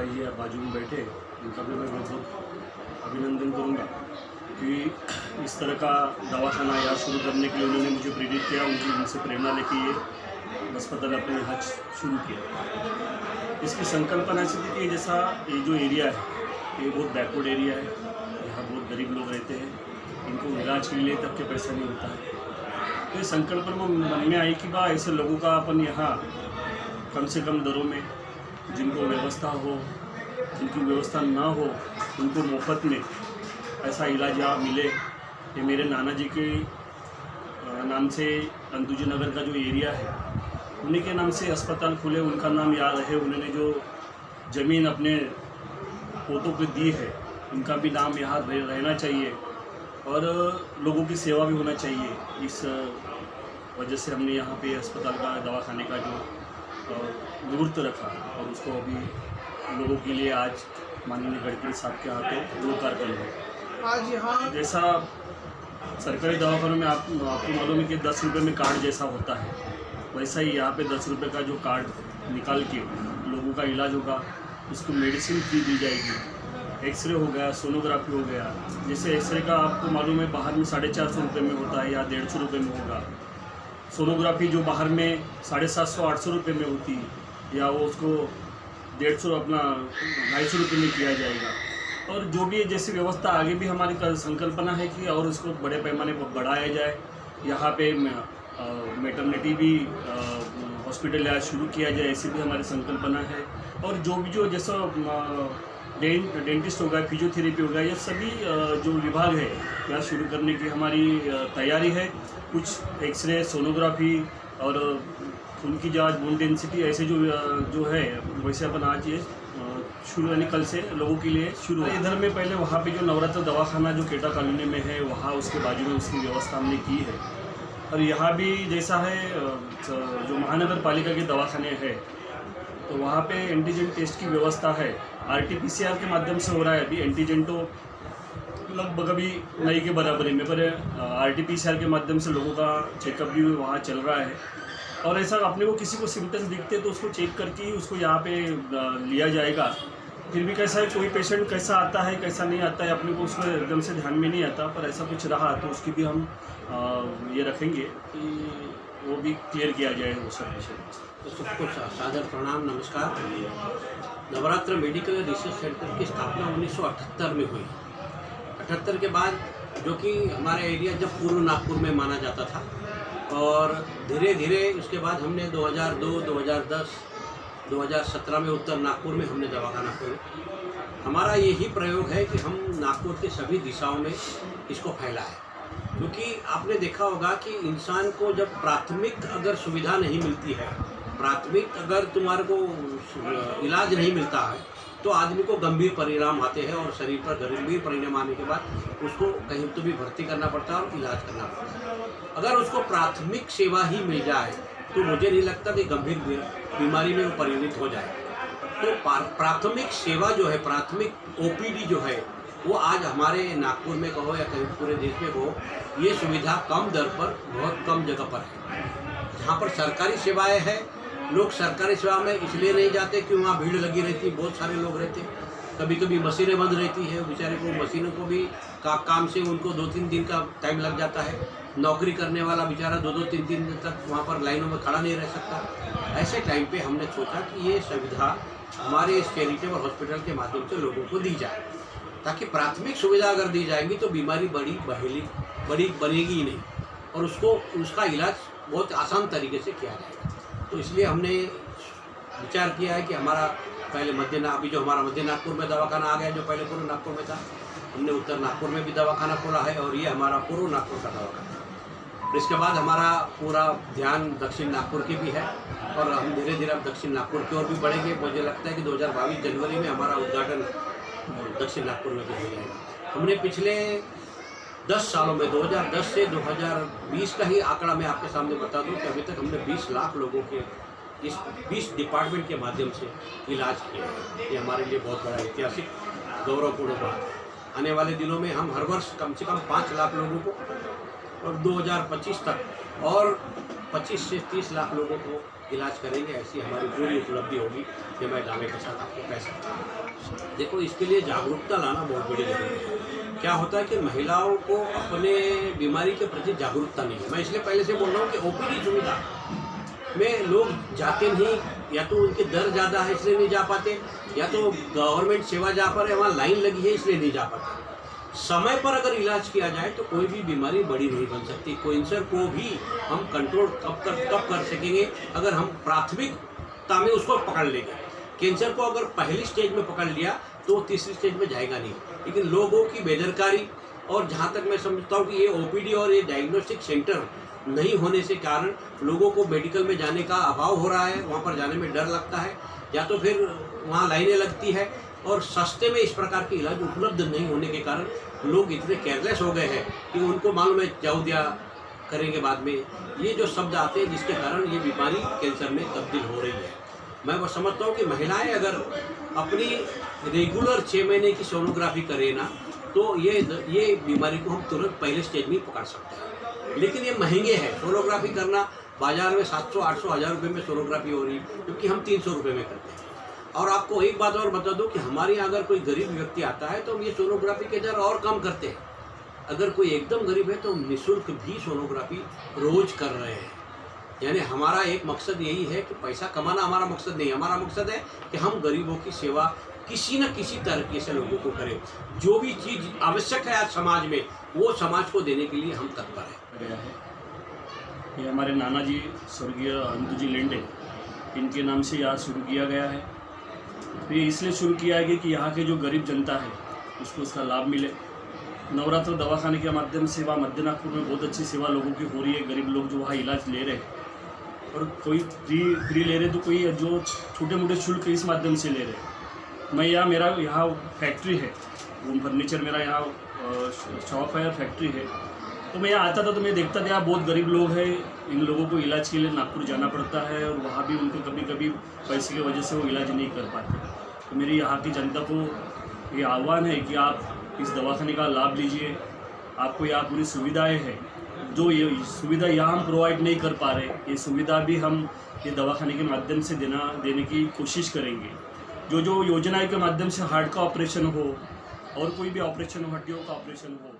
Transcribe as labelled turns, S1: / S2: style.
S1: जी आप बाजू में बैठे, उनका भी मैं बहुत बहुत अभिनंदन करूँगा कि इस तरह का दवाखाना यहाँ शुरू करने के लिए उन्होंने मुझे प्रेरित किया। उनसे प्रेरणा लेके ये अस्पताल अपने यहाँ शुरू किया। इसकी संकल्पना ऐसी थी कि जैसा ये जो एरिया है ये बहुत बैकवर्ड एरिया है, यहाँ बहुत गरीब लोग रहते हैं, इनको इलाज के लिए तक के पैसा नहीं होता है। तो ये संकल्पना मन में आई कि बा ऐसे लोगों का अपन यहाँ कम से कम दरों में, जिनको व्यवस्था हो, जिनकी व्यवस्था ना हो, उनको मुफ्त में ऐसा इलाज यहाँ मिले। ये मेरे नाना जी के नाम से अंदुजी नगर का जो एरिया है उन्हीं के नाम से अस्पताल खुले, उनका नाम याद रहे। उन्होंने जो ज़मीन अपने पोतों को दी है उनका भी नाम यहाँ रहना चाहिए और लोगों की सेवा भी होना चाहिए। इस वजह से हमने यहाँ पे अस्पताल का दवाखाने का जो मुहूर्त रखा और उसको अभी लोगों के लिए आज माननीय गडकरी साहब के हाथों लोकार्पण है।
S2: आज यहाँ
S1: जैसा सरकारी दवाखानों में आपको मालूम है कि 10 रुपये में कार्ड जैसा होता है, वैसा ही यहाँ पे 10 रुपये का जो कार्ड निकाल के लोगों का इलाज होगा, उसको मेडिसिन फ्री दी जाएगी। एक्सरे हो गया, सोनोग्राफी हो गया। जैसे एक्सरे का आपको मालूम है बाहर में 450 रुपये में होता है या 150 रुपये में होगा। सोनोग्राफी जो बाहर में 750-800 रुपये में होती है या वो उसको 150 अपना 250 रुपये में किया जाएगा। और जो भी जैसी व्यवस्था आगे भी हमारी संकल्पना है कि और इसको बड़े पैमाने पर बढ़ाया जाए। यहाँ पे मैटरनिटी भी हॉस्पिटल यहाँ शुरू किया जाए, ऐसी भी हमारी संकल्पना है। और जो भी जो जैसा डेंटिस्ट होगा, फिजियोथेरेपी होगा, ये सभी जो विभाग है यहाँ शुरू करने की हमारी तैयारी है। कुछ एक्सरे, सोनोग्राफी और खून की जांच, बोन डेंसिटी ऐसे जो है वैसे अपन आज ये शुरू यानी कल से लोगों के लिए शुरू है। इधर में पहले वहाँ पे जो नवरत्न दवाखाना जो केटा कॉलोनी में है वहाँ उसके बाजू में उसकी व्यवस्था हमने की है। और यहाँ भी जैसा है जो महानगर पालिका के दवाखाने हैं तो वहाँ पे एंटीजन टेस्ट की व्यवस्था है। RT-PCR के माध्यम से हो रहा है। अभी एंटीजन तो लगभग अभी नहीं के बराबरी में, पर RT-PCR के माध्यम से लोगों का चेकअप भी वहाँ चल रहा है। और ऐसा अपने को किसी को सिम्टम्स दिखते तो उसको चेक करके ही उसको यहाँ पे लिया जाएगा। फिर भी कैसा है, कोई पेशेंट कैसा आता है कैसा नहीं आता है अपने को उसमें एकदम से ध्यान में नहीं आता, पर ऐसा कुछ रहा तो उसकी भी हम ये रखेंगे कि वो भी क्लियर किया जाए वो सब पेशेंट।
S2: तो सबको सादर प्रणाम, नमस्कार। नवरात्र मेडिकल रिसर्च सेंटर की स्थापना 1978 में हुई। 78 के बाद जो कि हमारा एरिया जब पूर्व नागपुर में माना जाता था और धीरे धीरे उसके बाद हमने 2002, 2010, 2017 में उत्तर नागपुर में हमने दवाखाना खोला। हमारा यही प्रयोग है कि हम नागपुर के सभी दिशाओं में इसको फैलाएं, क्योंकि आपने देखा होगा कि इंसान को जब प्राथमिक अगर सुविधा नहीं मिलती है, प्राथमिक अगर तुम्हारे को इलाज नहीं मिलता है तो आदमी को गंभीर परिणाम आते हैं और शरीर पर गंभीर परिणाम आने के बाद उसको कहीं तो भी भर्ती करना पड़ता है और इलाज करना पड़ता है। अगर उसको प्राथमिक सेवा ही मिल जाए तो मुझे नहीं लगता कि गंभीर बीमारी में वो परिणित हो जाए। तो प्राथमिक सेवा जो है, प्राथमिक OPD जो है वो आज हमारे नागपुर में कहो या कहीं पूरे देश में हो, ये सुविधा कम दर पर बहुत कम जगह पर है। जहाँ पर सरकारी सेवाएं हैं, लोग सरकारी सेवा में इसलिए नहीं जाते कि वहाँ भीड़ लगी रहती, बहुत सारे लोग रहते, कभी कभी मशीनें बंद रहती है, बेचारे को मशीनों को भी काम से उनको 2-3 दिन का टाइम लग जाता है। नौकरी करने वाला बेचारा 2-3 दिन तक वहाँ पर लाइनों में खड़ा नहीं रह सकता। ऐसे टाइम पे हमने सोचा कि ये सुविधा हमारे इस चैरिटेबल हॉस्पिटल के माध्यम से लोगों को दी जाए, ताकि प्राथमिक सुविधा अगर दी जाएगी तो बीमारी बड़ी बनेगी ही नहीं और उसका इलाज बहुत आसान तरीके से किया जाएगा। तो इसलिए हमने विचार किया है कि हमारा पहले अभी जो हमारा मध्य नागपुर में दवाखाना आ गया, जो पहले पूर्व नागपुर में था, हमने उत्तर नागपुर में भी दवाखाना खोला है और ये हमारा पूर्व नागपुर का दवाखाना है। इसके बाद हमारा पूरा ध्यान दक्षिण नागपुर की भी है और हम धीरे धीरे अब दक्षिण नागपुर की ओर भी बढ़ेंगे। मुझे लगता है कि 2022 जनवरी में हमारा उद्घाटन दक्षिण नागपुर में भी हो जाएगा। हमने पिछले 10 सालों में 2010 से 2020 का ही आंकड़ा मैं आपके सामने बता दूं कि अभी तक हमने 20 लाख लोगों के इस 20 डिपार्टमेंट के माध्यम से इलाज किया है। ये हमारे लिए बहुत बड़ा ऐतिहासिक गौरवपूर्ण बात है। आने वाले दिनों में हम हर वर्ष कम से कम 5 लाख लोगों को और 2025 तक और 25 से 30 लाख लोगों को इलाज करेंगे, ऐसी हमारी पूरी उपलब्धि होगी, ये मैं दावे के साथ आपको कह सकता हूँ। देखो, इसके लिए जागरूकता लाना बहुत बड़ी जरूरी है। क्या होता है कि महिलाओं को अपने बीमारी के प्रति जागरूकता नहीं है। मैं इसलिए पहले से बोल रहा हूँ कि ओपीडी सुविधा में लोग जाते नहीं, या तो उनके दर ज़्यादा है इसलिए नहीं जा पाते, या तो गवर्नमेंट सेवा जहाँ पर है वहाँ लाइन लगी है इसलिए नहीं जा पाते। समय पर अगर इलाज किया जाए तो कोई भी बीमारी बड़ी नहीं बन सकती। कैंसर को भी हम कंट्रोल कब कर सकेंगे अगर हम प्राथमिकता में उसको पकड़ लेंगे। कैंसर को अगर पहली स्टेज में पकड़ लिया तो तीसरी स्टेज में जाएगा नहीं। लेकिन लोगों की बेदरकारी, और जहाँ तक मैं समझता हूँ कि ये ओपीडी और ये डायग्नोस्टिक सेंटर नहीं होने से कारण लोगों को मेडिकल में जाने का अभाव हो रहा है, वहाँ पर जाने में डर लगता है, या तो फिर वहाँ लाइनें लगती है, और सस्ते में इस प्रकार के इलाज उपलब्ध नहीं होने के कारण लोग इतने केयरलेस हो गए हैं कि उनको मालूम है जाओ दिया करेंगे बाद में, ये जो शब्द आते हैं जिसके कारण ये बीमारी कैंसर में तब्दील हो रही है। मैं वो समझता हूँ कि महिलाएं अगर अपनी रेगुलर 6 महीने की सोनोग्राफी करें ना, तो ये बीमारी को हम तुरंत पहले स्टेज में ही पकड़ सकते हैं। लेकिन ये महंगे हैं। सोनोग्राफी करना बाज़ार में 700, 800, 1000 रुपये में सोनोग्राफी हो रही है, क्योंकि हम 300 रुपये में करते हैं। और आपको एक बात और बता दूं कि हमारे यहाँ अगर कोई गरीब व्यक्ति आता है तो हम ये सोनोग्राफी के दर और कम करते हैं। अगर कोई एकदम गरीब है तो हम निःशुल्क भी सोनोग्राफी रोज़ कर रहे हैं। यानी हमारा एक मकसद यही है कि पैसा कमाना हमारा मकसद नहीं, हमारा मकसद है कि हम गरीबों की सेवा किसी न किसी तरीके से लोगों को करें। जो भी चीज़ आवश्यक है आज समाज में, वो समाज को देने के लिए हम तत्पर हैं।
S1: ये हमारे नाना जी स्वर्गीय अंतुजी लेंडे, इनके नाम से यहाँ शुरू किया गया है। ये इसलिए शुरू किया गया कि यहाँ के जो गरीब जनता है उसको उसका लाभ मिले। नवरात्र दवाखाने के माध्यम से वहाँ मध्य नागपुर में बहुत अच्छी सेवा लोगों की हो रही है। गरीब लोग जो वहाँ इलाज ले रहे हैं, और कोई फ्री ले रहे तो कोई जो छोटे मोटे शुल्क इस माध्यम से ले रहे हैं। मैं मेरा यहाँ फैक्ट्री है, रूम फर्नीचर मेरा यहाँ शॉप है, फैक्ट्री है। तो मैं यहाँ आता था तो मैं देखता था यहाँ बहुत गरीब लोग हैं। इन लोगों को इलाज के लिए नागपुर जाना पड़ता है, और वहाँ भी उनको कभी कभी पैसे की वजह से वो इलाज नहीं कर पाते। तो मेरी यहाँ की जनता को ये आह्वान है कि आप इस दवाखाने का लाभ लीजिए। आपको यहाँ पूरी सुविधाएं हैं, जो ये सुविधा यहाँ हम प्रोवाइड नहीं कर पा रहे, ये सुविधा भी हम ये दवाखाने के माध्यम से देने की कोशिश करेंगे। जो योजनाएं के माध्यम से हार्ट का ऑपरेशन हो और कोई भी ऑपरेशन हो, हड्डियों का ऑपरेशन हो,